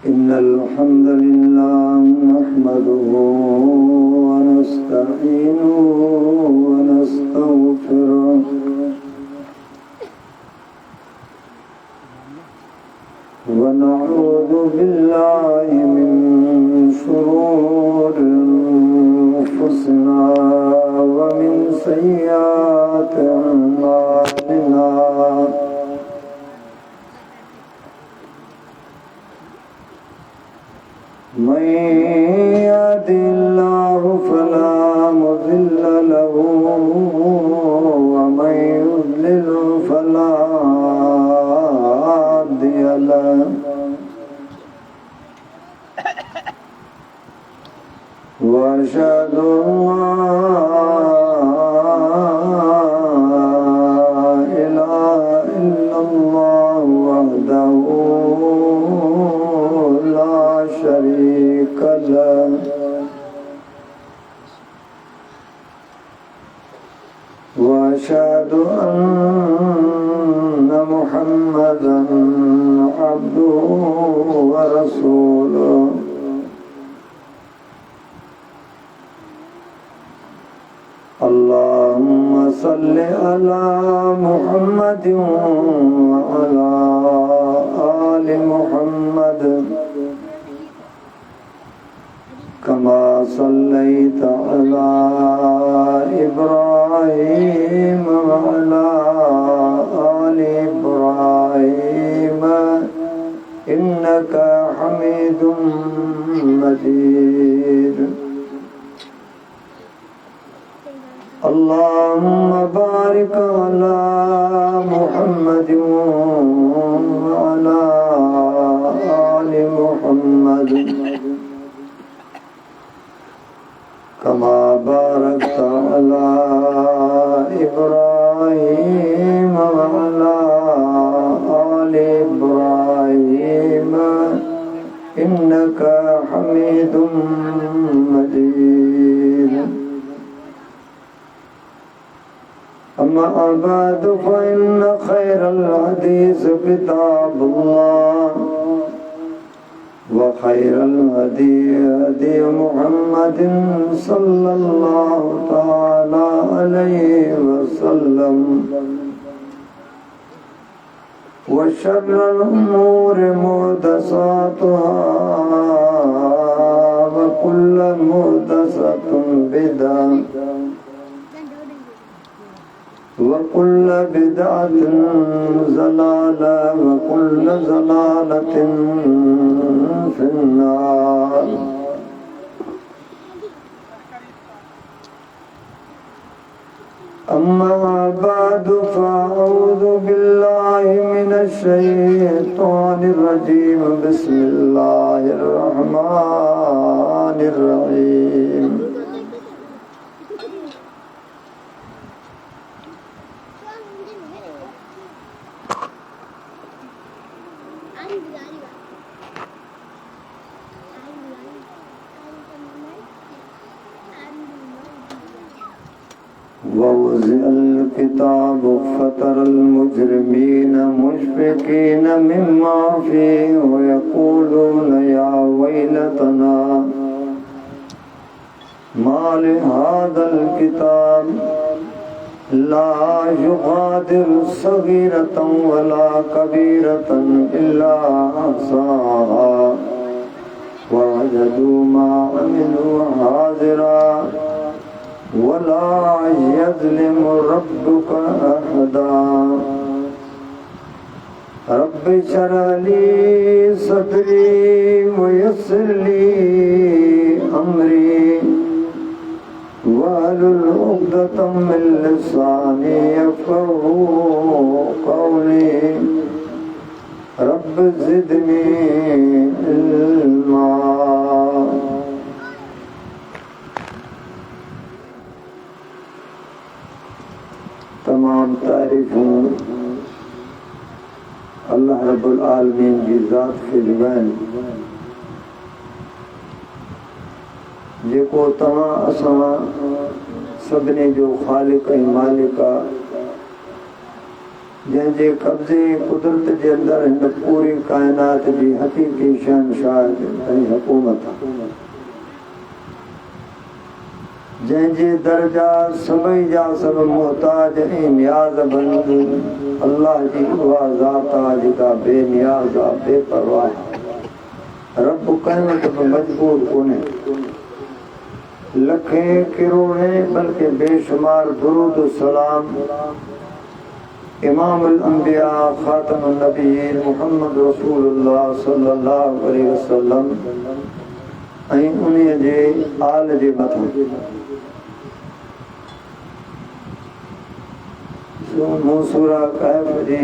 إن الحمد لله نحمده ونستعينه ونستغفره ونعوذ بالله من شرور أنفسنا ومن سيئات أعمالنا من يهد الله فلا مضل له ومن يضلل فلا هادي له وأشهد أن لا إله إلا الله وحده لا شريك له وأشهد أن محمدا عبده ورسوله اللهم صل على محمد وعلى آل محمد كما صليت على إبراهيم وعلى آل إبراهيم إنك حميد مجيد اللهم بارك على محمد وعلى آل محمد كما باركت على إبراهيم وعلى آل إبراهيم إنك حميد مجيد أما بعد فإن خير الحديث كتاب الله وخير الهدي هدي محمد صلى الله تعالى عليه وسلم وشر الأمور محدثاتها وكل محدثة بدعة وكل بدعة ضلالة وكل ضلالة في النار أما بعد فأعوذ بالله من الشيطان الرجيم بسم الله الرحمن الرحيم ووضع الكتاب فترى المجرمين مشفقين مما فيه ويقولون يا ويلتنا ما لهذا الكتاب لا يغادر صغيرة ولا كبيرة إلا أحصاها ووجدوا ما عملوا حاضرا ولا يظلم ربك أحدا رب اشرح لي صدري ويسر لي أمري واحلل عقدة من لساني يفقهوا قولي رب زدني علما तमाम तारीफ़ूं अल्लाह रब्बुल आलमीन की ज़ात खे ॾियूं आहिनि जेको तव्हां असां सभिनी जो ख़ालिक़ ऐं मालिक आहे जंहिंजे कब्ज़े कुदरत जे अंदरि हिन पूरी काइनात जी हक़ीक़ी शहनशाह ऐं हुकूमत आहे, जंहिंजे दर्जा सभई जा सभु मुहताज ऐं नियाज़बंद अल्लाह जी उहा ज़ात आहे जेका बेनियाज़ आहे, बेपरवाह आहे। रब कंहिं वटि बि मजबूर कोन्हे। लखें किरोड़ें बल्कि बेशुमार दुरूद सलाम इमामुल अंबिया खातमुन नबीयीन मुहम्मद रसूलुल्लाह सल्लल्लाहु अलैहि वसल्लम ऐं उन्हीअ जे आल जे मथां। मूं सूरा कहफ जी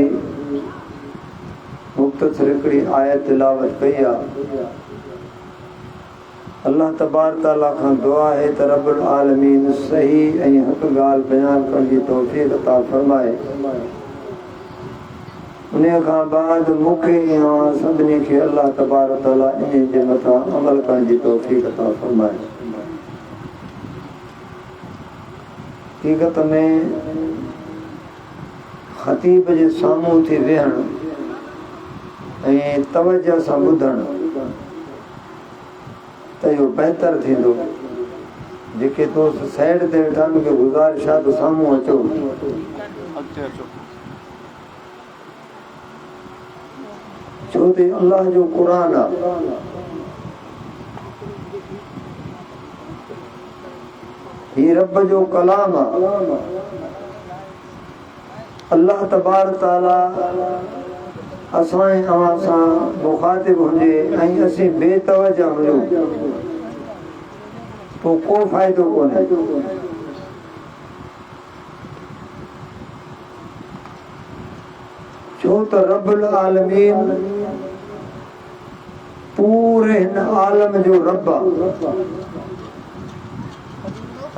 मुख़्तसर हिकिड़ी आयत तिलावत कई आहे। अल्लाह तबारक तआला खां दुआ आहे त रब्बुल आलमीन सही ऐं हक़ ॻाल्हि बयान करण जी तौफ़ीक़ अता फ़रमाए। उन खां बाद मूंखे ऐं सभिनी खे अल्लाह तबारक तआला इन जे मथां अमल करण जी तौफ़ीक़ अता फ़रमाए। हक़ीक़त में ख़तीब जे साम्हूं थी वेहणु ऐं तवजह सां ॿुधणु त इहो बहितर थींदो। जेके दोस्त साइड ते वेठा मूंखे गुज़ारिश आहे त साम्हूं अचो। छो त अल्लाह जो क़ुर आहे, ही रब जो कलाम आहे। अल्लाह तबारक तआला असां ऐं अव्हां सां मुखातिब हुजे ऐं असीं बेतवजह हुजूं पोइ को फ़ाइदो कोन्हे। छो त रब्बुल आलमीन पूरे हिन आलम जो रब आहे।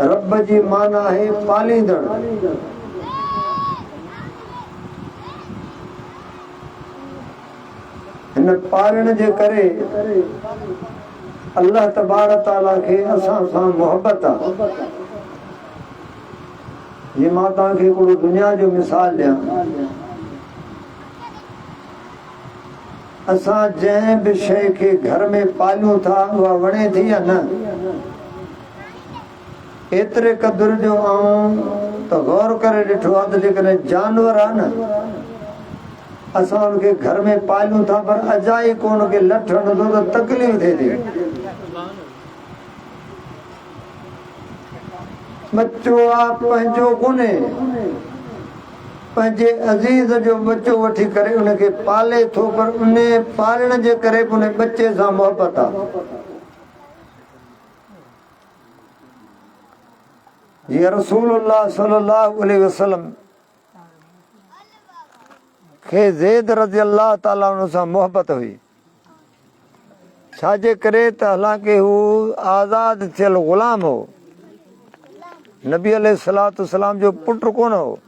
रब जी माना आहे पालींदड़। हिन पालण जे करे अल्लाह तबारक तआला खे असां सां मोहबत आहे। जीअं मां तव्हांखे हिकिड़ो दुनिया जो मिसाल ॾियां, असां जंहिं बि शइ खे घर में पालियूं था उहा वणे थी या न, एतिरे क़दुर जो त गौर करे ॾिठो आहे त जेकॾहिं जानवर आहे न, असां उनखे घर में पालियूं था पर अजाई को उनखे लठ हणंदो त तकलीफ़ थिए थी। बच्चो आहे पंहिंजो कोन्हे, पंहिंजे अज़ीज़ जो बच्चो वठी करे उनखे पाले थो, पर उन पालण जे करे उन बच्चे सां मोहबत आहे। जीअं रसूलुल्लाह सल्लल्लाहु अलैहि वसल्लम खे ज़ैद रज़ी अल्लाह ताला उन सां मोहबत हुई। छाजे करे त हालांकि हू आज़ाद थियल ग़ुलाम हो, नबी अलैहिस्सलातु वस्सलाम जो पुट कोन हो,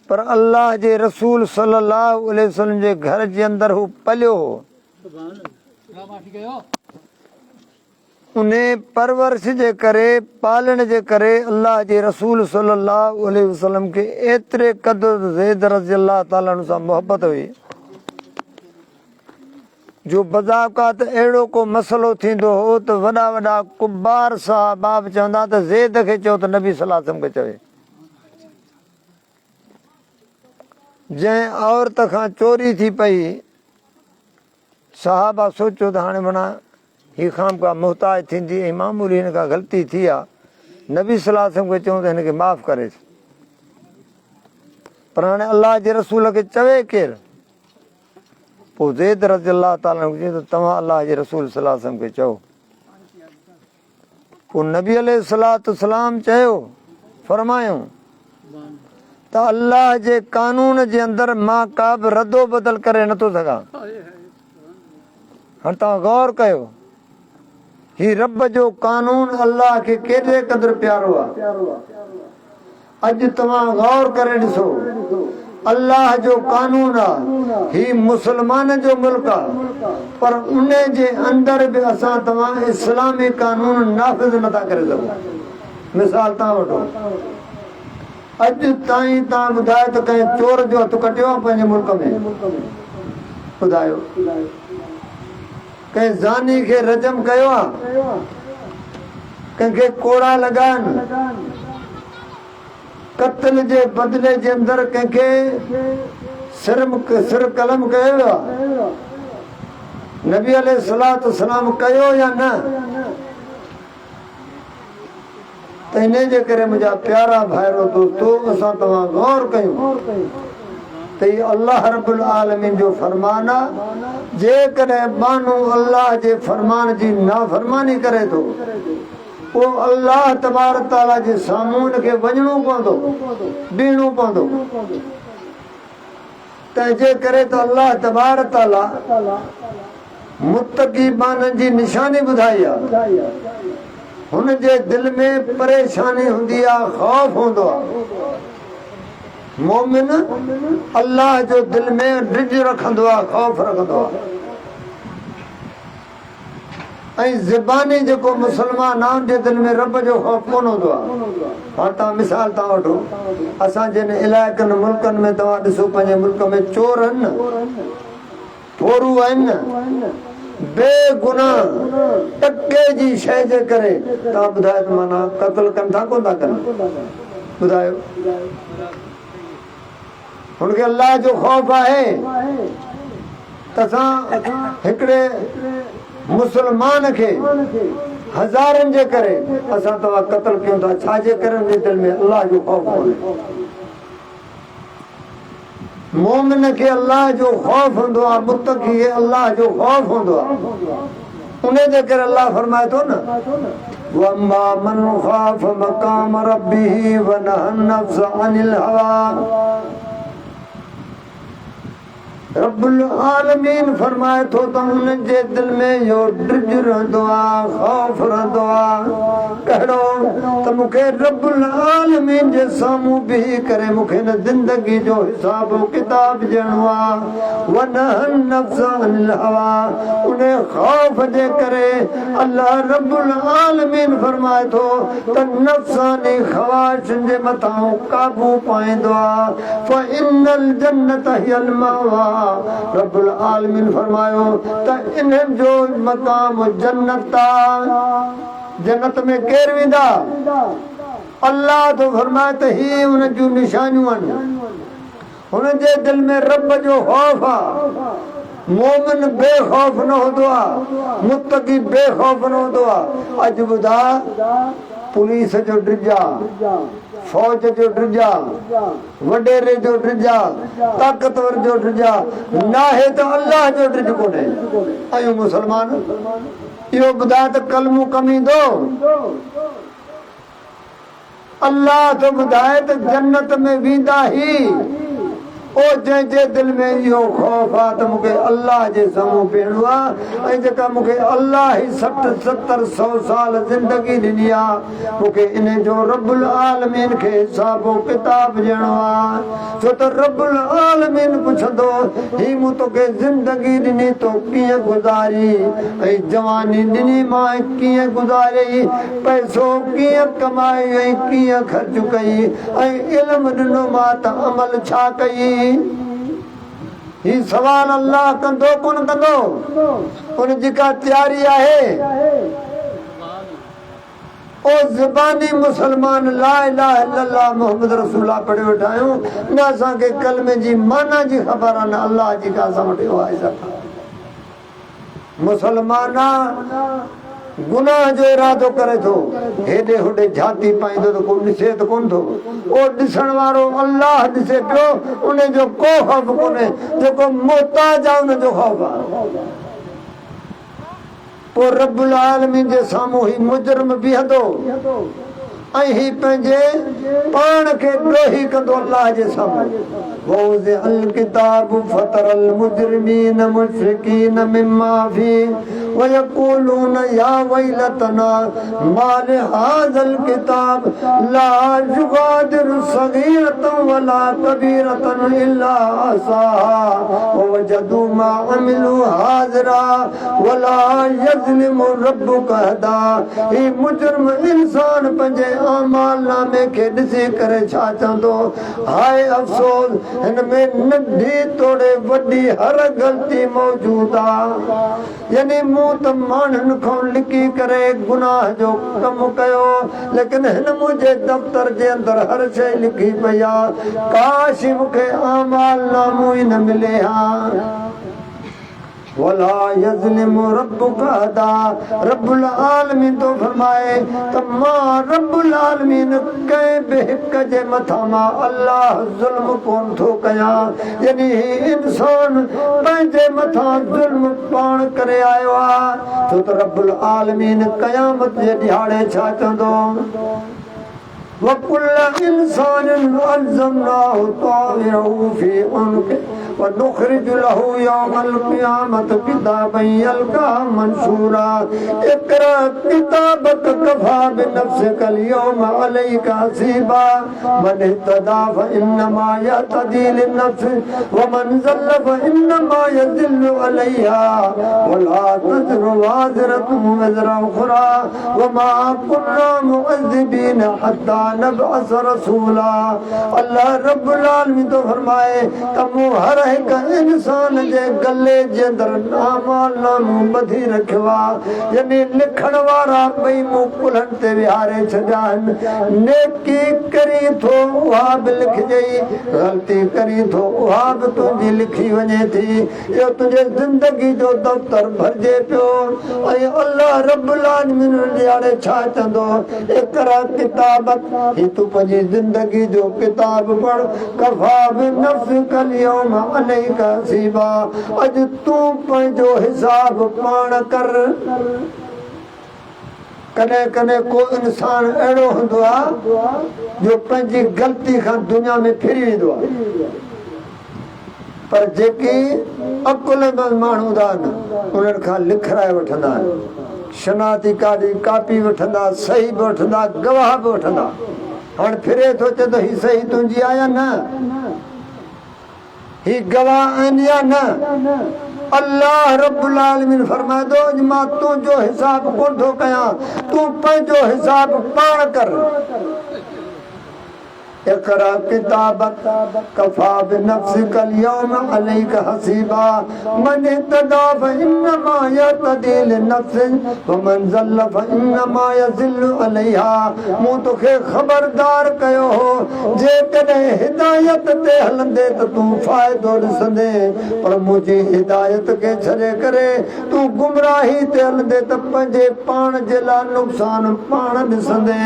पर अल्लाह जे रसूल सल्लल्लाहु अलैहि वसल्लम जे घर जे अंदरि हू पलियो हो। उन परवरिश जे करे, पालण जे करे अल्लाह जे रसूल सल्लल्लाहु अलैहि वसल्लम खे एतिरे क़दुरु ज़ैद रज़ी अल्लाह ताला सां मोहबत हुई जो बज़ावक़ात अहिड़ो को मसइलो थींदो हो त वॾा वॾा कुबार साहबा बि चवंदा त ज़ैद खे चओ त नबी सल्लल्लाहु अलैहि वसल्लम खे चवे। जंहिं औरत खां चोरी थी पई, साहबा सोचियो त हाणे माना ही खाम का मुहताज थींदी ऐं मामूली हिन खां ग़लती थी आहे, नबी सल्लल्लाहु अलैहि वसल्लम खे चऊं त हिनखे माफ़ करे। पर हाणे अल्लाह जे रसूल खे चवे केरु? पोइ ज़ैद रज़ी अल्लाह ताला चयो त तव्हां अल्लाह जे रसूल सल्लल्लाहु अलैहि वसल्लम खे चओ। पोइ नबी अलैहिस्सलातु वस्सलाम चयो, फरमायूं त अल्लाह जे कानून जे अंदरि मां का बि रदो बदल करे नथो सघां। हाणे तव्हां गौर कयो, ही रब जो कानून अल्लाह खे केतिरे क़दुरु प्यारो आहे। अॼु तव्हां गौर करे ॾिसो, अल्लाह जो कानून आहे, ही मुस्लमान जो मुल्क आहे, पर उन जे अंदरि बि असां तव्हां इस्लामी कानून नाफ़िज़ नथा करे सघूं। मिसाल तव्हां वठो, अॼु ताईं तव्हां ॿुधायो त कंहिं चोर जो हथु कटियो आहे पंहिंजे मुल्क में? ॿुधायो। कंहिं ज़ानी खे रजम कयो आहे? कंहिंखे कोड़ा लॻा आहिनि? क़त्ल जे बदिले जे अंदरि कंहिंखे सिर कलम कयो आहे? नबी अलैहिस्सलातु वस्सलाम कयो या न? त इन जे करे मुंहिंजा प्यारा भाइरो दोस्तो, असां तव्हां गौर कयूं त इहो अल्लाह रब्बुल आलमीन जो फरमान आहे। जेकॾहिं माण्हू अल्लाह जे फरमान जी नाफ़रमानी करे थो, पोइ अल्लाह तबारक ताला जे साम्हूं खे वञणो पवंदो, बीहणो पवंदो। तंहिंजे करे त अल्लाह तबारक ताला मुत्तक़ी माण्हुनि जी निशानी ॿुधाई आहे। हुन जे दिल में परेशानी हूंदी आहे, ख़ौफ़ हूंदो आहे। मोमिन अल्लाह जो दिल में ड्रिज रखंदो आहे, ख़ौफ़ रखंदो आहे। ऐं ज़बानी जेको मुस्लमान आहे, उन जे दिल में रब जो ख़ौफ़ कोन हूंदो आहे। हाणे तव्हां मिसाल तव्हां वठो, असां जिन इलाइक़नि मुल्कनि में तव्हां ॾिसो, पंहिंजे मुल्क में चोर आहिनि न, फोरू आहिनि, बेगुनाह टके जी शइ जे करे तव्हां ॿुधायो त माना क़त्ल कनि था कोन था कनि? ॿुधायो। हुनखे अल्लाह जो ख़ौफ़ आहे त असां हिकिड़े मुस्लमान खे हज़ारनि जे करे असां तव्हां क़त्ल कयूं था, छाजे करे? हुन जे दिल में अल्लाह जो ख़ौफ़ कोन्हे। मोमिन खे अल्लाह जो ख़ौफ़ हूंदो आहे, मुत्तक़ी खे अल्लाह जो ख़ौफ़ हूंदो आहे। उन जे करे अल्लाह फरमाए थो न, वअम्मा मन ख़ाफ़ मक़ाम रब्बिही वनहा नफ्स अनिल हवा। रब्बुल आलमीन फरमाए थो त उन जे दिल में इहो ड्रिज रहंदो आहे, ख़ौफ़ रहंदो आहे। कहिड़ो? त मूंखे रब्बुल आलमीन जे साम्हूं बीही करे मूंखे हिन ज़िंदगी जो हिसाब किताब ॾियणो आहे। वनहन नफ्स अनिल हवा, उन ख़ौफ़ जे करे अल्लाह रब्बुल आलमीन फरमाए थो त नफ़्सानी ख़वाहिशुनि जे मथां काबू पाईंदो आहे। फ़इन्नल जन्नत हियल मअवा, रब्बुल आलमीन फरमायो त इन्हनि जो मक़ाम जन्नत आहे। जन्नत में केरु वेंदा? अल्लाह तो फरमाए त ही उन जूं निशानियूं आहिनि। हुन जे दिल में रब जो ख़ौफ़ आहे। मोमिन बेखौफ़ न हूंदो आहे, मुत्तक़ी बेखौफ़ न हूंदो आहे। अॼु ॿुधा, पुलिस जो ड्रिज आहे, फौज जो ड्रिज आहे, वडेरे जो ड्रिज आहे, ताक़तवर जो ड्रिज आहे, नाहे त अल्लाह जो ड्रिज कोन्हे। आहियूं मुस्लमान। इहो ॿुधाए त कलमो कमु ईंदो? अल्लाह तो ॿुधाए त जन्नत में वेंदा ई ओ जंहिंजे दिल में इहो ख़ौफ़ आहे त मूंखे अल्लाह जे साम्हूं बीहणो आहे। ऐं जेका मूंखे अल्लाह ई 60, 70, 100 साल ज़िंदगी ॾिनी आहे, मूंखे इन जो रब्बुल आलमीन खे हिसाब किताब ॾियणो आहे। छो त रब्बुल आलमीन पुछंदो, ही मूं तोखे ज़िंदगी ॾिनी, तो कीअं गुज़ारी? ऐं जवानी ॾिनी मां, कीअं गुज़ारी? पैसो कीअं कमाई ऐं कीअं ख़र्च कई? ऐं इल्मु ॾिनो मां त अमल छा कई? ही सवाल अल्लाह कंदो कोन कंदो? उन जी का तयारी आहे? ओ ज़बानी मुसलमान ला इलाहा इल्लल्लाह मुहम्मद रसूलुल्लाह पढ़े वेठा आहियूं, न असांखे कलमे जी माना जी ख़बर आहे, न अल्लाह जी का असां वटि आहे। मुसलमान गुनाह जो इरादो करे थो, हेॾे होॾे झाती पाईंदो त को ॾिसे त कोन थो। ओ ॾिसण वारो अल्लाह ॾिसे पियो, उन जो को ख़ौफ़ कोन्हे। जेको मोहताज आहे उन जो ख़ौफ़ आहे। पोइ रब्बुल आलमीन जे साम्हूं ही मुजरिम बीहंदो ऐं ही पंहिंजे पाण खे ॾोही कंदो अल्लाह जे साम्हूं। वौज़िअल किताब फतरल मुजरिमीन मुशफिकीन मिम्मा फी, वयक़ूलून या वैलतना माल हाज़ल किताब ला युग़ादिरु सग़ीरतन वला कबीरतन इल्ला अहसाहा ववजदू मा अमिलू हाज़िरा वला यज़लिमु रब्बुका अहदा। ही मुजरिम इंसान पंहिंजे आमाल नामे खे ॾिसी करे छा चवंदो, हाय अफ़सोस, हिन में नंढी तोड़े वॾी हर ग़लती मौजूद आहे। यानी मूं त माण्हुनि खां लिकी करे गुनाह जो कमु कयो, लेकिन हिन मुंहिंजे दफ़्तर जे अंदरि हर शइ लिखी पई आहे। काश मूंखे आमाल नामो ई न मिले हा। वला यज़लिमु रब्बुका अहदा। रब्बुल आलमीन तो फरमाए त मां रब्बुल आलमीन कंहिं बि हिक जे मथां मां अल्लाह ज़ुल्म कोन थो कयां। यानी इंसान पंहिंजे मथां ज़ुल्म पाण करे आयो आहे, छो त रब्बुल आलमीन क़यामत जे ॾियारे छा चवंदो, वकुल्ल इंसानिन अल्ज़मनाहु ताइरहु फी उनक़िही वनुख़रिजु लहू यौमल क़ियामत किताबन यल्क़ाहु मंशूरा। इक़रा किताबक कफ़ा बिनफ़्सिका अल-यौम अलैका हसीबा। मन इह्तदा फ़इन्नमा यहतदी लिन्नफ़्सिही वमन ज़ल्ल फ़इन्नमा यज़िल्लु अलैहा वला तज़िरु वाज़िरतुन विज़रा उख़रा वमा कुन्ना मुअज़्ज़िबीन हत्ता नबअस रसूला। अल्लाह रब्बुल आलमीन तो फरमाए त मूं हर हिक इंसान जे गले जे अंदरि आमाल नामो ॿधी रखियो आहे। यानी लिखण वारा ॿई मूं कुल्हनि ते विहारे छॾिया आहिनि। नेकी करी थो उहा बि लिखिजई, ग़लती करी थो उहा बि तुंहिंजी लिखी वञे थी। इहो तुंहिंजे ज़िंदगी जो दफ़्तर भरिजे पियो। ऐं अल्लाह रब्बुल आलमीन ॾियारे छा चवंदो, इक़रा किताबक, ही तूं पंहिंजी ज़िंदगी जो किताब पढ़, कफ़ा बिनफ़्सिका अल-यौम अलैका हसीबा। अॼु तूं पंहिंजो हिसाब पाण कर। कॾहिं कॾहिं को इंसान अहिड़ो हूंदो आहे जो पंहिंजी ग़लती खां दुनिया में फिरी वेंदो आहे, पर जेकी अकुलमंद माण्हू हूंदा आहिनि उन्हनि खां लिखाए वठंदा आहिनि, शनाती कापी वठंदा, सही बि वठंदा, गवाह बि वठंदा। हाणे फिरे थो चए त ही सही तुंहिंजी आहे या न, ही गवाह आहिनि या न। अल्लाह रब्बुल आलमीन फरमाए थो, अॼु मां तुंहिंजो हिसाब कोन थो कयां, तूं पंहिंजो हिसाब पाण कर। इक़रा किताबक कफ़ा बिनफ़्सिका अल-यौम अलैका हसीबा। मन इह्तदा फ़इन्नमा यहतदी लिन्नफ़्सिही वमन ज़ल्ल फ़इन्नमा यज़िल्लु अलैहा। मूं तोखे ख़बरदार कयो हो, जेकॾहिं हिदायत ते हलंदे त तूं फ़ाइदो ॾिसंदे, पर मुंहिंजी हिदायत खे छॾे करे तूं गुमराही ते हलंदे त पंहिंजे पाण जे लाइ नुक़सान पाण ॾिसंदे।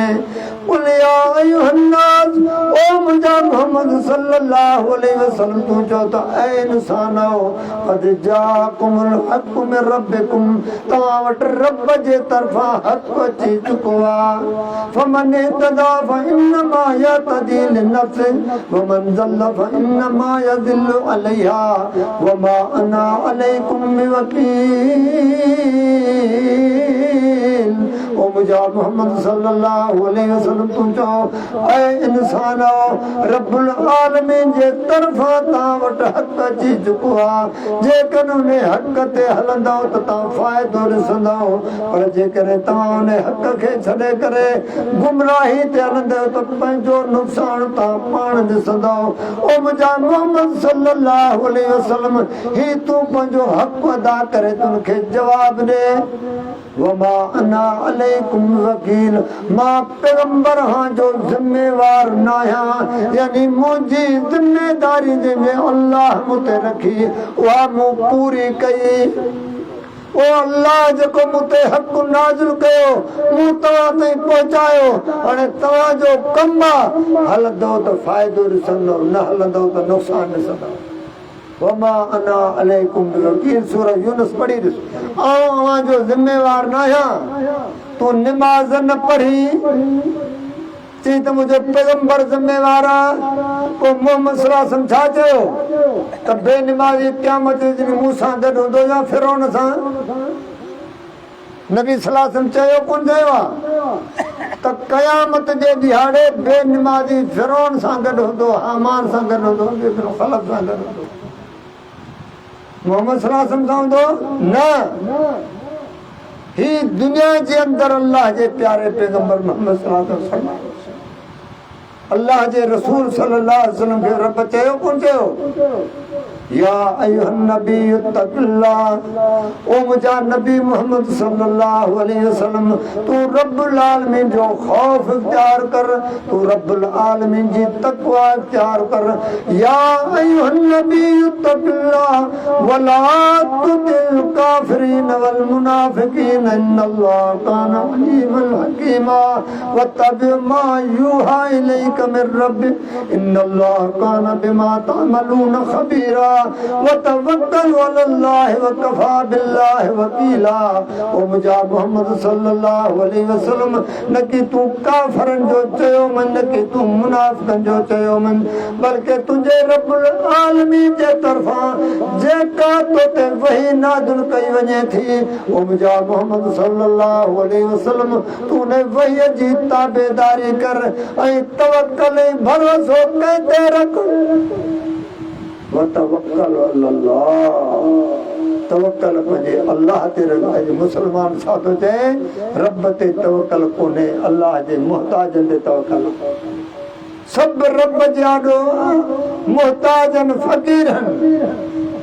क़ुल या अय्युहन्नास, ओ मुंहिंजा मोहम्मद सल्लल्लाहु अलैहि वसल्लम, तूं चओ त ऐ इंसानो, क़द जाअकुमुल हक़्क़ु मिन रब्बिकुम, तव्हां वटि रब जे तरफ़ां हक़ अची चुको आहे। फमन इह्तदा फ़इन्नमा यहतदी लिन्नफ़्सिही वमन ज़ल्ल फ़इन्नमा यज़िल्लु अलैहा वमा अना अलैकुम बिवकील। ओ मुंहिंजा मोहम्मद सल्लल्लाहु अलैहि वसल्लम, तूं चओ ऐ इंसानो, रब्बुल आलमीन जे तरफ़ां तव्हां वटि हक़ अची चुको आहे। जेकॾहिं उन हक़ ते हलंदव त तव्हां फ़ाइदो ॾिसंदव, पर जेकॾहिं तव्हां उन हक़ खे छॾे करे गुमराही ते हलंदव त पंहिंजो नुक़सान तव्हां पाण ॾिसंदव। ओ मुंहिंजा मोहम्मद सल्लल्लाहु अलैहि वसल्लम, ही तूं पंहिंजो हक़ अदा करे तुनखे जवाब ॾे। वमा अना अलैकुम वकील, मां पैगंबर हां जो ज़िम्मेवार न आहियां। यानी मुंहिंजी ज़िम्मेदारी जंहिंमें अल्लाह मूं ते रखी उहा मूं पूरी कई। ओ अल्लाह जेको मूं ते हक़ नाज़िल कयो, मूं तव्हां ताईं पहुचायो। हाणे तव्हांजो कमु आहे, हलंदव त फ़ाइदो ॾिसंदव, न हलंदव त नुक़सान ॾिसंदव। वमा अना अलैकुम बिवकील। सूरह यूनुस पढ़ी ॾिस। अवां जो ज़िम्मेवार न आहियां। तूं निमाज़ न पढ़ी चई त मुंहिंजो पैगंबर ज़िम्मेवार आहे। पोइ मोहम्मद सल्लल्लाहु अलैहि वसल्लम छा चयो त बेनिमाज़ी क़यामत जे ॾींहुं मूं सां गॾु हूंदो या फिरौन सां? नबी सल्लल्लाहु अलैहि वसल्लम चयो कोन चयो त क़यामत जे ॾियारे बेनमाज़ी फिरौन सां गॾु हूंदो, हामान सां गॾु हूंदो, ॿियो ख़लक़ सां गॾु हूंदो, मोहम्मद सल्लल्लाहु अलैहि वसल्लम सां हूंदो न। ही दुनिया जे अंदर अल्लाह जे प्यारे पैगंबर मोहम्मद सल्लल्लाहु अलैहि वसल्लम अल्लाह जे रसूल सल्लल्लाहु अलैहि वसल्लम खे रब चयो कोन चयो या अय्युहन नबी तक़िल्लाह, ओ मुंहिंजा नबी मोहम्मद सल्लल्लाहु अलैहि वसल्लम तू रब्बुल आलमीन जो खौफ इख्तियार कर, तू रब्बुल आलमीन जी तक़वा इख्तियार कर। या अय्युहन नबी तक़िल्लाह वला तुतिल काफिरीन वल मुनाफिकीन इन्नल्लाह काना अलीमन हकीमा वत्तबि मा यूहा इलैका मिर रब्बिक इन्नल्लाह काना बिमा तअमलून खबीरा वतवक्कल अलल्लाह वकफा बिल्लाहि वकीला। ओ मुंहिंजा मोहम्मद सल्लल्लाहु अलैहि वसल्लम न कि तूं काफ़िरनि जो चयो मन, न कि तूं मुनाफ़िक़नि जो चयो मन, बल्कि तुंहिंजे रब्बुल आलमीन जे तरफ़ां जेका तोते वही नाज़िल कई वञे थी, ओ मुंहिंजा मोहम्मद सल्लल्लाहु अलैहि वसल्लम तूं उन वही जी ताबेदारी कर ऐं तवक्कल ऐं भरोसो कंहिं ते रख। वतवक्कल अलल्लाह, तवक्कल पंहिंजे अल्लाह ते रख। मुस्लमान छा थो चए, रब ते तवक्कल कोन्हे, अल्लाह जे मुहताजनि ते तवक्कल। सभु रब जा मुहताजनि फ़क़ीरनि,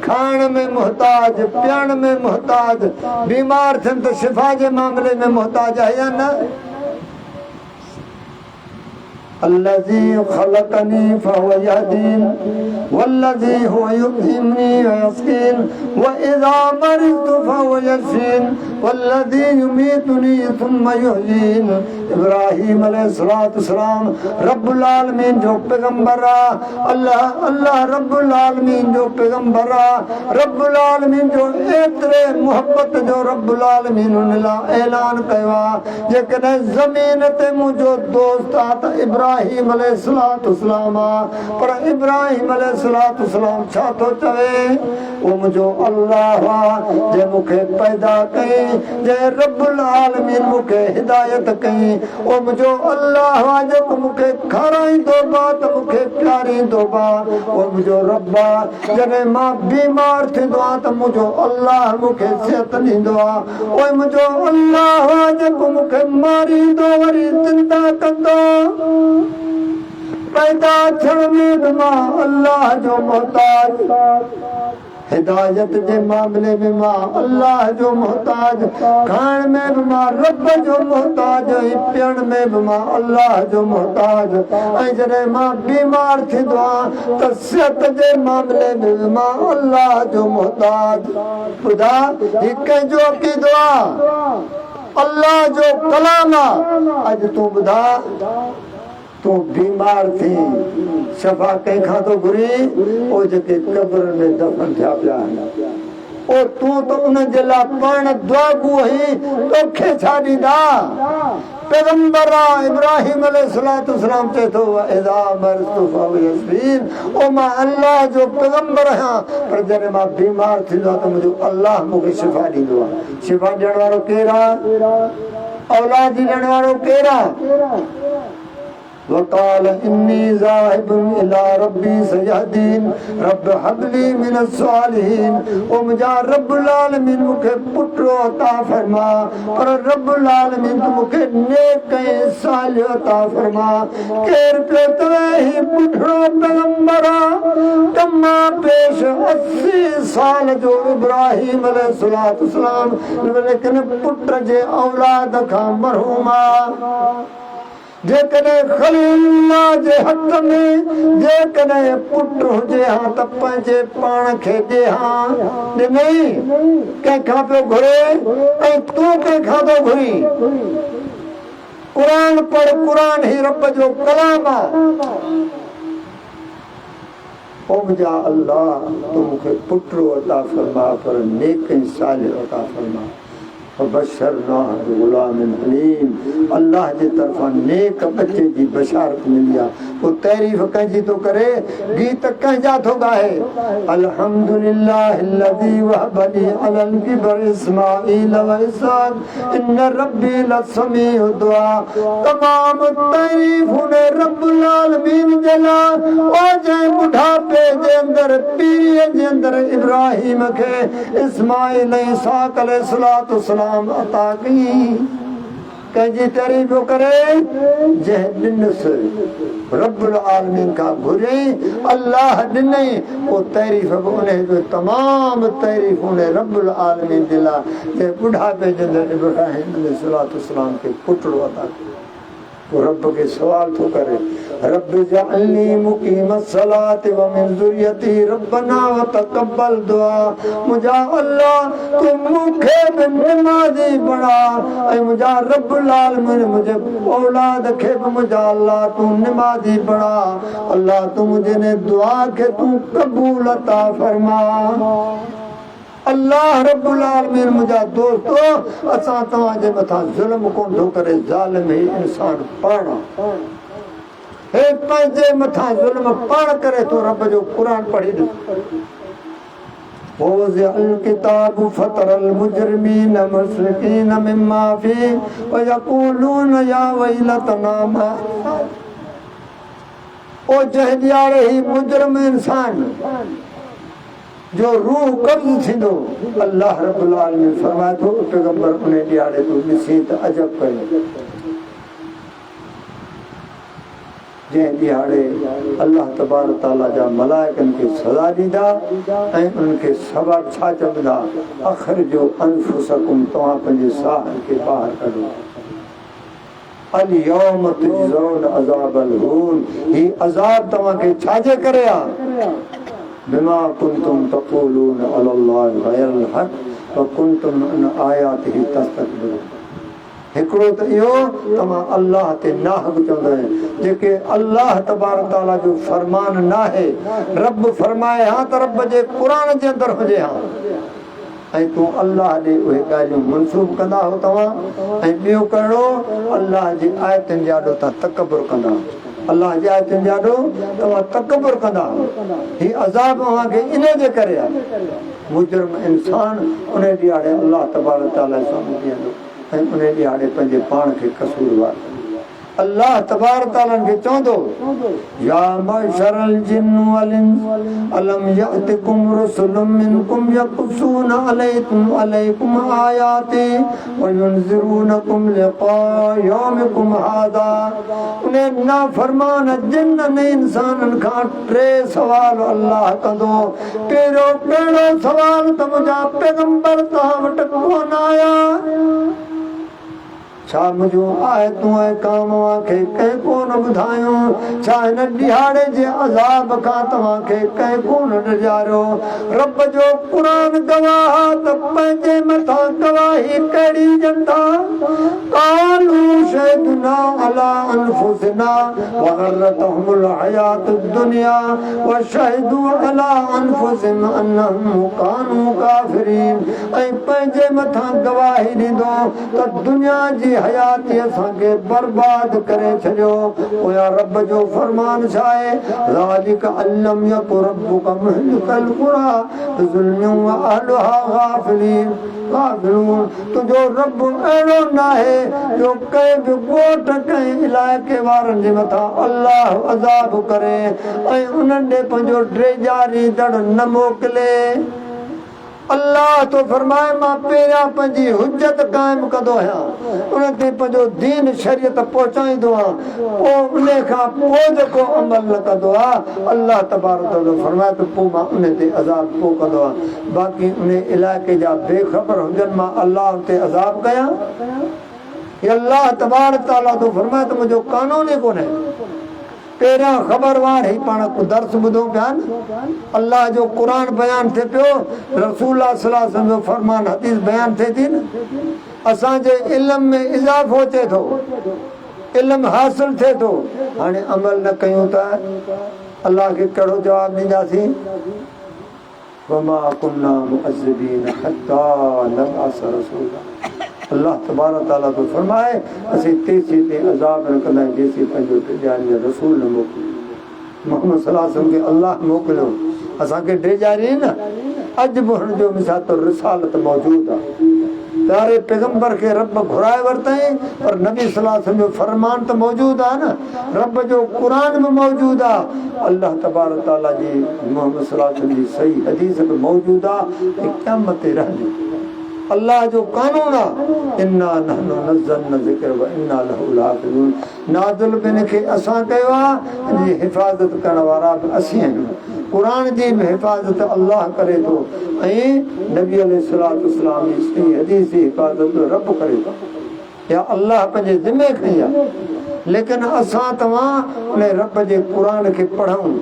खाइण में मुहताज, पीअण में मुहताज, बीमार थियनि त शिफ़ा जे मामले में मुहताज आहे या न। الذي خلقني فهو يهدين والذي هو يطعمني ويسقين وإذا مرضت فهو يشفين والذي يميتني ثم يحيين। इब्राहिम अलैहिस्सलाम रब्बुल आलमीन जो पैगंबर आहे। अल्लाह रब्बुल आलमीन जो पैगंबर आहे। रब्बुल आलमीन जो एतिरे मोहब्बत जो रब्बुल आलमीन उन लाइ ऐलान कयो आहे, जेकॾहिं ज़मीन ते मुंहिंजो दोस्त आहे त इब्राहिम अलैहिस्सलाम आहे। पर इब्राहिम अलैहिस्सलाम छा थो चवे, उहो मुंहिंजो अल्लाह आहे जे मूंखे पैदा कई, जे रब्बुल आलमीन मूंखे हिदायत कई। ओ मुंहिंजो अल्लाह आहे जेको मूंखे खाराईंदो बा त मूंखे प्यारींदो बा। ओ मुंहिंजो रब आहे, जॾहिं मां बीमार थींदो आहे त मुंहिंजो अल्लाह मूंखे सिहत ॾींदो आहे। ओ मुंहिंजो अल्लाह आहे जेको मूंखे मारींदो वरी ज़िंदा कंदो। पैदा थियण में बि मां अल्लाह जो मोहताज, हिदायत जे मामले में मां अल्लाह जो मोहताज, खाइण में बि मां रब जो मोहताज, ऐं पीअण में बि मां अल्लाह जो मोहताज। ऐं जॾहिं मां बीमार थींदो आहियां त सिहत जे मामले में बि मां अल्लाह जो मोहताज। ॿुधा, ही कंहिंजो अक़ीदो आहे, अल्लाह जो कलाम आहे। अॼु तूं ॿुधा, तूं बीमार थी शफ़ा कंहिंखां थो घुरी, ओ जेके क़ब्र में दफ़न थिया पिया आहिनि, ओ तूं त उन जे लाइ पाण दुआ घुरी, तोखे छा ॾींदा। पैगंबर इब्राहिम अलैहिस्सलाम चए थो इज़ा मरितु फहुव यशफीन, ओ मां अल्लाह जो पैगंबर आहियां, पर जॾहिं मां बीमार थींदो आहे त मुंहिंजो अल्लाह मूंखे शिफ़ा ॾींदो आहे। शिफ़ा ॾियण वारो केरु आहे, औलाद ॾियण वारो केरु आहे। वक़ाल इन्नी ज़ाहिबुन इला रब्बी सयहदीन रब हबली मिनस सालिहीन। ओ मुंहिंजा रब्बुल आलमीन मूंखे पुटु अता फरमा, पर रब्बुल आलमीन तूं मूंखे नेक ऐं सालिह अता फरमा। केरु पियो तवे, ही पुठड़ो पैगंबर आहे। तमा पेश 80 साल जो इब्राहिम अलैहिस्सलाम, लेकिन पुट जे औलाद खां महरूम आहे। जेकॾहिं खलीलुल्लाह जे हथ में जेकॾहिं पुट हुजे हा त पंहिंजे पाण खे ॾे हा, ॾिनई कंहिंखां पियो घुरे, ऐं तूं कंहिंखां थो घुरी। क़ुरान पढ़, क़ुरान ही रब जो कलाम आहे। ओ मुंहिंजा अल्लाह, तूं मूंखे पुटु अता फरमा, पर नेक ऐं सालिह अता फरमा। फबशरनाहु बिगुलामिन हलीम। अल्लाह जे तरफा नेक बच्चे जी बशारत मिली आहे। पोइ तारीफ़ कंहिंजी थो करे, गीत कंहिंजा थो गाए, अल्हम्दुलिल्लाहिल्लज़ी वहबली अलल किबर इस्माईल व इसहाक़ इन्न रब्बी लसमीउ दुआ। तमाम तारीफ़ ने रब्बुल आलमीन जे लाइ ओ जंहिं बुढ़ापे जे अंदर पीरीअ जे अंदर इब्राहिम खे इस्माईल ऐं इसहाक़ अलैहिस्सलातु वस्सलाम अता कई। कंहिंजी तारीफ़ करे जंहिं ॾिनसि रब्बुल आलमीन खां घुरियईं, अल्लाह ॾिनई, पोइ तारीफ़ बि उन जो तमामु तारीफ़ उन रब्बुल आलमीन जे लाइ जंहिं बुढ़ापे जे अंदरि इब्राहिम अलैहिस्सलातु वस्सलाम खे पुटड़ो अता कयो। पोइ रब खे सुवाल थो करे, रब जअलनी मुकीमस सलात व मिन ज़ुरियती रब्बना व तक़ब्बल दुआ। मुंहिंजा अल्लाह तूं मूंखे बि नमाज़ी बणा ऐं मुंहिंजा रब्बुल आलमीन मुंहिंजे औलाद खे बि मुंहिंजा अल्लाह तूं नमाज़ी बणा। अल्लाह तूं मुंहिंजे दुआ खे तूं क़बूल अता फरमा। अल्लाह रब्बुल आलमीन मुंहिंजा दोस्तो, असां तव्हांजे मथां ज़ुल्म कोन थो करे, ज़ालिम ही इंसान पाण हे पंहिंजे मथां ज़ुल्म पाण करे थो। रब जो क़ुरान पढ़ी ॾिस, वज़अल किताब फतरल मुजरिमीन मुशरिकीन मिम्मा फी व यक़ूलून या वैलतना मा। ओ जंहिं ॾियारे ही मुजरिम इंसान जो रूह कब्ज़ थींदो, अल्लाह रब्बुल आलमीन फरमाए थो पैगंबर उन ॾियारे तूं ॾिसी त अजब कयो। जंहिं ॾियारे अल्लाह तबारक ताला जा मलाइकनि खे सज़ा ॾींदा ऐं उन्हनि खे सबब छा चवंदा, अख़रिजो अनफुसकुम, तव्हां पंहिंजे साहनि खे ॿाहिरि कढो। अल-यौम तुजज़ौन अज़ाबल हून, ही अज़ाब तव्हांखे छाजे करे आहे, बिमा कुंतुम तक़ूलून अलल्लाहि गैरल हक़ व कुंतुम अन आयातिही तस्तकबिरून। हिकिड़ो त इहो तव्हां अल्लाह ते नाहक चवंदा आहियो, जेके अल्लाह तबारक ताला जो फरमान नाहे, रब फरमाए हा त रब जे क़ुरान जे अंदरि हुजे हा, ऐं तूं अल्लाह ॾे उहे ॻाल्हियूं मनसूब कंदा हो तव्हां। ऐं ॿियो कहिड़ो, अल्लाह जी आयतुनि जा ॾो तव्हां तकबुर कंदा, अल्लाह जे आयतुनि जा ॾो तव्हां तकबुर कंदा। ही अज़ाब अव्हांखे इन जे करे आहे। मुजरिम इंसान उन ॾियारे अल्लाह तबारक ताला साम्हूं बीहंदो ऐं उन ॾियारे पंहिंजे पाण खे कसूरवार अल्लाह तबारक ताला खे चवंदो, या मशरल जिन्न वल इंस अलम यअतिकुम रुसुलुम मिनकुम यक़ुसून अलैकुम आयाति व युनज़िरूनकुम लिक़ा यौमिकुम हाज़ा। उन्हें नाफरमान जिन्न ने इंसाननि खां टे सवाल अल्लाह कंदो। पहिरियों सवाल त मुंहिंजा पैगंबर तव्हां वटि कोन आया, छा मुंहिंजो आयतूं ऐं काम खे कंहिं कोन ॿुधायूं, छा हिन ॾियारे जे अज़ाब खां तव्हांखे कंहिं कोन ॾियारियो। रब जो क़ुरान गवाह त पंहिंजे मथां गवाही कहिड़ी ॾींदा, क़ालू शहिदना अला अनफुसिना व गर्रतहुमुल हयातुद दुनिया व शहिदू अला अनफुसिहिम अन्नहुम कानू काफ़िरीन। ऐं पंहिंजे मथां गवाही ॾींदो त दुनिया जी हयाती असांखे बर्बाद करे छॾियो। पोयां रब जो फरमान छा आहे, ज़ालिक अल्लम यकु रब्बुक मुहलिकल क़ुरा बिज़ुल्मिन व अहलुहा गाफ़िलीन। तुंहिंजो रब अहिड़ो न आहे जो कंहिं बि ॻोठ कंहिं इलाइक़े वारनि जे मथां अल्लाह अज़ाब करे ऐं उन्हनि ॾे पंहिंजो ड्रेजारी दड़ न मोकिले। अल्लाह तो फरमाए, मां पहिरियां पंहिंजी हुज्जत क़ाइमु कंदो आहियां, उन ते पंहिंजो दीन शरीयत पहुचाईंदो आहियां, पोइ उन खां पोइ जेको अमल न कंदो आहे अल्लाह तबारक ताला फरमाए त पोइ मां उन ते अज़ाब पोइ कंदो आहियां। बाक़ी उन इलाइक़े जा बेख़बर हुजनि, मां अल्लाह ते अज़ाब कयां। अल्लाह तबारक ताला तो फरमाए त मुंहिंजो कानून ई कोन्हे। पहिरियां ख़बरवार ही पाण दर्स ॿुधो पिया न, अल्लाह जो क़ुरान बयानु थिए पियो, रसूल सल्लल्लाहु अलैहि वसल्लम जो फरमान हदीस बयानु थिए थी न, असांजे इल्म में इज़ाफ़ो थिए थो, इल्म हासिल थिए थो। हाणे अमल न कयूं त अल्लाह खे कहिड़ो जवाबु ॾींदासीं। वमा कुन्ना मुअज़्ज़िबीन हत्ता नबअस रसूला। अल्लाह तबारक तआला तो फरमाए असीं तेसी ते अज़ाब न कंदा जेसी पंहिंजो ॾियारीअ रसूल न मोकिलियो। मोहम्मद सल्लल्लाहु अलैहि वसल्लम खे अल्लाह मोकिलियो, असांखे ॾियारी न। अॼु बि हुन जो मिसाल तो रिसालत मौजूद आहे। प्यारे पैगंबर खे रब घुराए वरितई, पर नबी सल्लल्लाहु अलैहि वसल्लम जो फरमान त मौजूद आहे न, रब जो क़ुरान बि मौजूद आहे, अल्लाह तबारक तआला जी मोहम्मद सल्लल्लाहु अलैहि वसल्लम जी सही हदीस बि मौजूद आहे। क़यामत ते रहंदी अल्लाह जो कानून आहे, इन्ना नहनु नज़्ज़लना ज़िक्र व इन्ना लहु लाफ़िज़ून। नाज़िल बिन खे असां कयो आहे, जी हिफ़ाज़त करण वारा बि असीं आहियूं। क़ुरान जी बि हिफ़ाज़त अल्लाह करे थो ऐं नबी अलैहिस्सलातु वस्सलाम जी सही हदीस जी हिफ़ाज़त रब करे थो, या अल्लाह पंहिंजे ज़िम्मे खई आहे। लेकिन असां तव्हां उन रब जे क़ुरान खे पढ़ूं,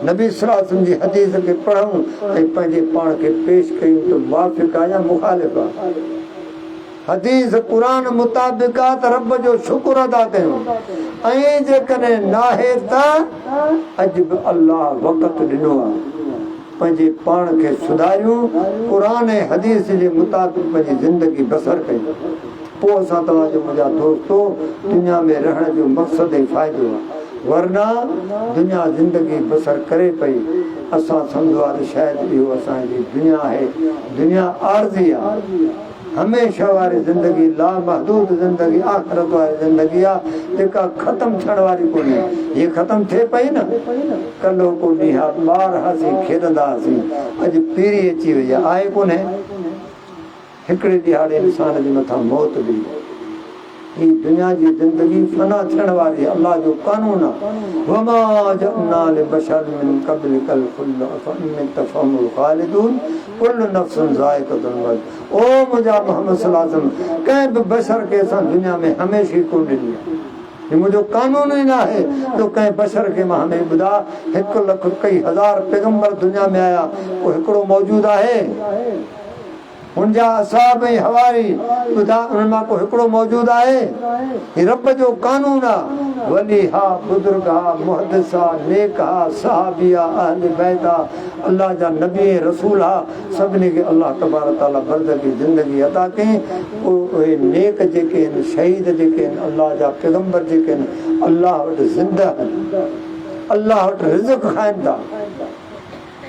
नबी सल्लल्लाहु अलैहि वसल्लम जी हदीस खे पढ़ूं ऐं पंहिंजे पाण खे पेश कयूं त मुवाफ़िक़ आहे या मुख़ालिफ़ आहे। हदीस क़ुरान मुताबिक़ आहे त रब जो शुक्र अदा कयूं, ऐं जेकॾहिं नाहे त अॼु बि अल्लाह वक़्तु ॾिनो आहे पंहिंजे पाण खे सुधारियूं, क़ुरान ऐं हदीस जे मुताबिक़ पंहिंजी ज़िंदगी बसर कयूं। पोइ असां तव्हांजो मुंहिंजा दोस्तो दुनिया में रहण जो मक़सदु ऐं फ़ाइदो आहे। वरना दुनिया ज़िंदगी बसर करे पई, असां सम्झो आहे त शायदि इहो असांजी दुनिया आहे, दुनिया आरज़ी आहे। हमेशह वारी ज़िंदगी लामहदूद ज़िंदगी आख़िरत वारी ज़िंदगी आहे, जेका ख़तमु थियण वारी कोन्हे। हीअ ख़तमु थिए पई न, कल्ह को ॾींहुं ॿार हुआसीं खेॾंदा हुआसीं, अॼु पीढ़ी अची वई आहे कोन्हे। हिकिड़े ॾिहाड़े इंसान जे मथां मौत बि, हीअ दुनिया जी ज़िंदगी फना थियण वारी अल्लाह जो कानून आहे। वमा जअलना लिबशरिन मिन क़ब्लिकल ख़ुल्द अफ़इन तफ़हुमुल ख़ालिदून कुल्लु नफ़्सिन ज़ाइक़तुल मौत। ओ मुंहिंजा मोहम्मद सल्लल्लाहु अलैहि वसल्लम, कंहिं बि बशर खे असां दुनिया में हमेशह कोन ॾिनी आहे। हीउ मुंहिंजो कानून ई न आहे जो कंहिं बशर खे मां हमें ॿुधा। 1 लख कई हज़ार पैगंबर दुनिया में आया, पोइ हिकिड़ो मौजूदु आहे हुनजा असाब ऐं हवारी ॿुधा, उन्हनि मां को हिकिड़ो मौजूदु आहे। हीउ रब जो कानून आहे। वली हा, बुज़ुर्ग हा, मुहदिस हा, नेक हा, सहाबी आहे, अहल बैत आहे, अल्लाह जा नबी ऐं रसूल हा, सभिनी खे अल्लाह तबारक तआला बरज़खी ज़िंदगी अता कई। उहे नेक जेके आहिनि, शहीद जेके आहिनि, अल्लाह जा पैगंबर जेके आहिनि, अल्लाह वटि ज़िंदा आहिनि, अल्लाह वटि रिज़्क़ खाइनि था।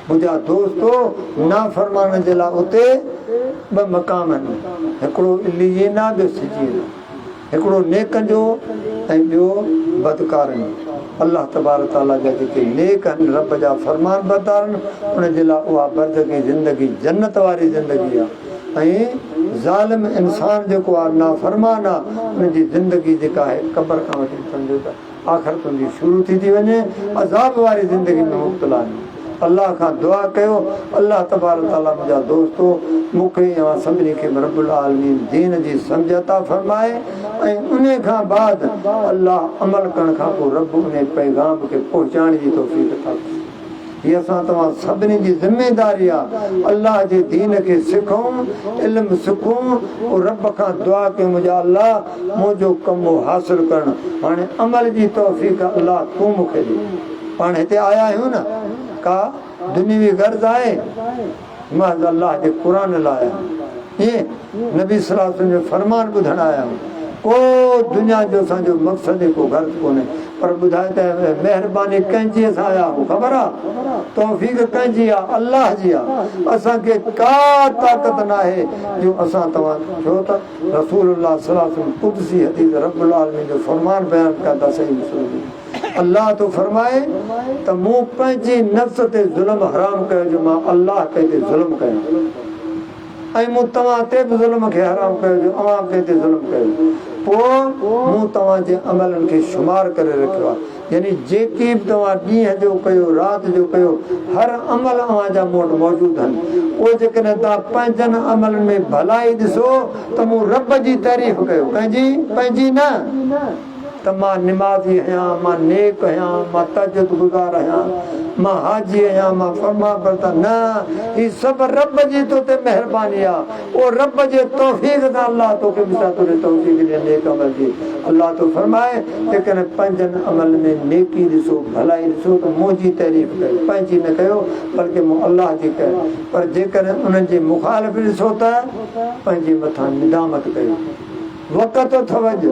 मुंहिंजा दोस्तो, नाफ़रमान जे लाइ उते ॿ मक़ाम आहिनि, हिकिड़ो इल्लियीन आहे, ॿियो सिजीन। हिकिड़ो नेकनि जो ऐं ॿियो बदकारनि जो। अल्लाह तबारक तआला जा जेके नेक आहिनि, रब जा फरमान बरदार आहिनि, उन जे लाइ उहा बरज़खी ज़िंदगी जन्नत वारी ज़िंदगी आहे। ऐं ज़ालिम इंसान जेको आहे, नाफ़रमान आहे, उनजी ज़िंदगी जेका आहे क़बर खां वठी सम्झो त आख़िरत हुनजी शुरू थी थी वञे, अज़ाब वारी ज़िंदगी में मुब्तला आहिनि। अल्लाह खां दुआ कयो, अल्लाह तबारक तआला मुंहिंजा दोस्तो मूंखे या सभिनी खे रब्बुल आलमीन दीन जी सम्झ अता फरमाए, ऐं उन खां बाद अल्लाह अमल करण खां पोइ रब उन पैगाम खे पहुचाइण जी तौफ़ीक़ अता कई। हीअ असां तव्हां सभिनी जी ज़िमेदारी आहे। अल्लाह जे दीन खे सिखूं, इल्मु सिखूं, पोइ रब खां दुआ कयूं, मुंहिंजा अल्लाह मुंहिंजो कमु हासिलु करणु, हाणे अमल जी तौफ़ीक़ अल्लाह तूं मूंखे ॾे। पाण हिते आया आहियूं न, का दुनियावी गर्ज़ आहे, महज़ अल्लाह जे क़ुरान लाइ। ईअं नबी सल्लल्लाहु अलैहि वसल्लम जो फरमान ॿुधण आया आहियूं। को दुनिया जो असांजो मक़सदु को गर्ज़ कोन्हे, पर ॿुधाए त महिरबानी कंहिंजी असां आया आहियूं, ख़बर आहे, तौफ़ीक़ कंहिंजी आहे, अल्लाह जी आहे। असांखे का ताक़त न आहे जो असां तव्हां, छो त रसूलुल्लाह सल्लल्लाहु अलैहि वसल्लम क़ुदसी हदीस रब्बुल आलमीन जो फरमान बयानु कया था। सही मुस्लिम अल्लाह तो फरमाए त मूं पंहिंजी नफ़्स ते ज़ुल्म हराम कयो, जो मां अल्लाह ते ज़ुल्म कयो, ऐं मूं तव्हां ते बि ज़ुल्म खे हराम कयो, जो अवां ते ज़ुल्म कयो। पोइ मूं तव्हांजे अमलनि खे शुमार करे रखियो आहे, यानी जेकी बि तव्हां ॾींहं जो कयो, राति जो कयो, हर अमल अव्हांजा मूं वटि मौजूदु आहिनि। पोइ जेकॾहिं तव्हां पंहिंजनि अमलनि में भलाई ॾिसो त मूं रब जी तारीफ़ कयो, कंहिंजी, पंहिंजी न। त मां निमाज़ी आहियां, मां नेक आहियां, मां तहज्जुद गुज़ार आहियां, मां हाजी आहियां मां फरमा बरदार न ही सब रब जी तो ते मेहरबानी आहे ओ रब जे तौफीक सां अल्लाह तोखे बिता तोरे तौफीक ॾे नेक अमल जी अल्लाह तो फरमाए जेकॾहिं पंजनि अमल में नेकी ॾिसो भलाई ॾिसो त मुंहिंजी तारीफ़ कयो पंहिंजी न कयो बल्कि मूं अल्लाह जी कयो पर जेकॾहिं उन्हनि जे मुखालिफ़ ॾिसो त पंहिंजे मथां निदामत कयो वक़्त थवज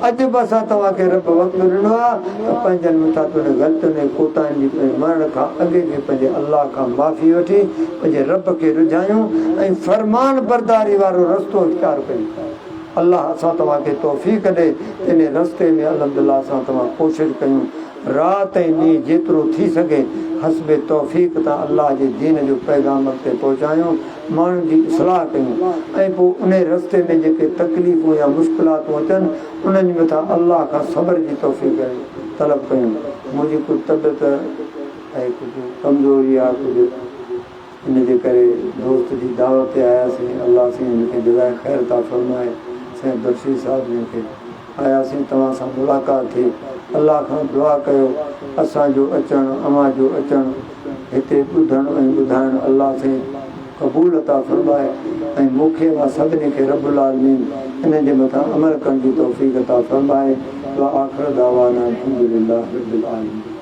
अॼु बि असां तव्हांखे रब वक़्तु ॾिनो आहे त पंहिंजनि मथां तुंहिंजे ग़लतियुनि कोताहियुनि जी मरण खां अॻे खे पंहिंजे अल्लाह खां माफ़ी वठी पंहिंजे रब खे रुझायूं ऐं फरमान बरदारी वारो रस्तो इख्तियार कयूं अल्लाह असां तव्हांखे तौफ़ीक़ ॾे इन रस्ते में अल्हम्दुलिल्लाह असां तव्हां कोशिशि कयूं राति ऐं ॾींहुं जेतिरो थी सघे हस्बे तौफ़ीक़ तां अल्लाह जे दीन जो पैगाम ते पहुचायूं माण्हुनि जी इस्लाह कयूं ऐं पोइ उन रस्ते में जेके तकलीफ़ूं या मुश्किलातूं अचनि उन्हनि मथां अल्लाह खां सब्र जी तौफ़ीक़ तलब कयूं मुंहिंजी कुझु तबियत ऐं कुझु कमज़ोरी आहे कुझु इनजे करे दोस्त जी दावत ते आयासीं अल्लाह साईं हिनखे जज़ाए ख़ैर था फरमाए साईं बख्शी साहिब जिन खे आयासीं तव्हां सां मुलाक़ात थी अल्लाह खां दुआ कयो असांजो अचणु अव्हां जो अचणु हिते ॿुधणु ऐं ॿुधाइणु अल्लाह साईं क़बूल था फरमाए ऐं मूंखे मां सभिनी खे रब्बुल आलमीन इन जे मथां अमल करण जी तौफ़ीक़ था फरमाए व आख़िर दावाना अल्हम्दुलिल्लाह रब्बिल आलमीन।